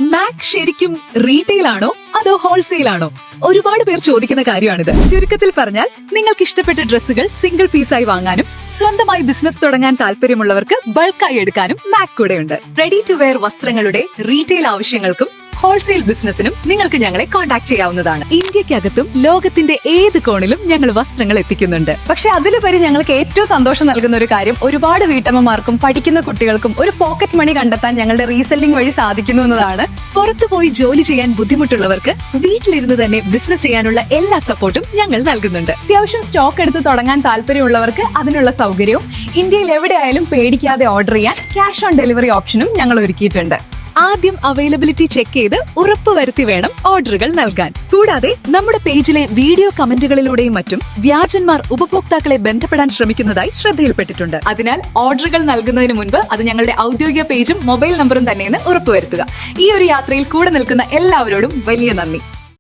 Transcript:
Mac ശരിക്കും retail ആണോ അതോ ഹോൾസെയിൽ ആണോ? ഒരുപാട് പേർ ചോദിക്കുന്ന കാര്യമാണിത്. ചുരുക്കത്തിൽ പറഞ്ഞാൽ, നിങ്ങൾക്ക് ഇഷ്ടപ്പെട്ട ഡ്രസ്സുകൾ സിംഗിൾ പീസായി വാങ്ങാനും സ്വന്തമായി ബിസിനസ് തുടങ്ങാൻ താല്പര്യമുള്ളവർക്ക് ബൾക്കായി എടുക്കാനും മാക് കൂടെയുണ്ട്. റെഡി ടു വെയർ വസ്ത്രങ്ങളുടെ റീറ്റെയിൽ ആവശ്യങ്ങൾക്കും ഹോൾസെയിൽ ബിസിനസിനും നിങ്ങൾക്ക് ഞങ്ങളെ കോൺടാക്ട് ചെയ്യാവുന്നതാണ്. ഇന്ത്യക്കകത്തും ലോകത്തിന്റെ ഏത് കോണിലും ഞങ്ങൾ വസ്ത്രങ്ങൾ എത്തിക്കുന്നുണ്ട്. പക്ഷെ അതിലുപരി ഞങ്ങൾക്ക് ഏറ്റവും സന്തോഷം നൽകുന്ന ഒരു കാര്യം, ഒരുപാട് വീട്ടമ്മമാർക്കും പഠിക്കുന്ന കുട്ടികൾക്കും ഒരു പോക്കറ്റ് മണി കണ്ടെത്താൻ ഞങ്ങളുടെ റീസെല്ലിംഗ് വഴി സാധിക്കുന്നു എന്നതാണ്. പുറത്തുപോയി ജോലി ചെയ്യാൻ ബുദ്ധിമുട്ടുള്ളവർക്ക് വീട്ടിലിരുന്ന് തന്നെ ബിസിനസ് ചെയ്യാനുള്ള എല്ലാ സപ്പോർട്ടും ഞങ്ങൾ നൽകുന്നുണ്ട്. അത്യാവശ്യം സ്റ്റോക്ക് എടുത്ത് തുടങ്ങാൻ താല്പര്യമുള്ളവർക്ക് അതിനുള്ള സൗകര്യവും, ഇന്ത്യയിൽ എവിടെയായാലും പേടിക്കാതെ ഓർഡർ ചെയ്യാൻ ക്യാഷ് ഓൺ ഡെലിവറി ഓപ്ഷനും ഞങ്ങൾ ഒരുക്കിയിട്ടുണ്ട്. ആദ്യം അവൈലബിലിറ്റി ചെക്ക് ചെയ്ത് ഉറപ്പുവരുത്തി വേണം ഓർഡറുകൾ നൽകാൻ. കൂടാതെ നമ്മുടെ പേജിലെ വീഡിയോ കമന്റുകളിലൂടെയും മറ്റും വ്യാജന്മാർ ഉപഭോക്താക്കളെ ബന്ധപ്പെടാൻ ശ്രമിക്കുന്നതായി ശ്രദ്ധയിൽപ്പെട്ടിട്ടുണ്ട്. അതിനാൽ ഓർഡറുകൾ നൽകുന്നതിന് മുൻപ് അത് ഞങ്ങളുടെ ഔദ്യോഗിക പേജും മൊബൈൽ നമ്പറും തന്നെയെന്ന് ഉറപ്പുവരുത്തുക. ഈ ഒരു യാത്രയിൽ കൂടെ നിൽക്കുന്ന എല്ലാവരോടും വലിയ നന്ദി.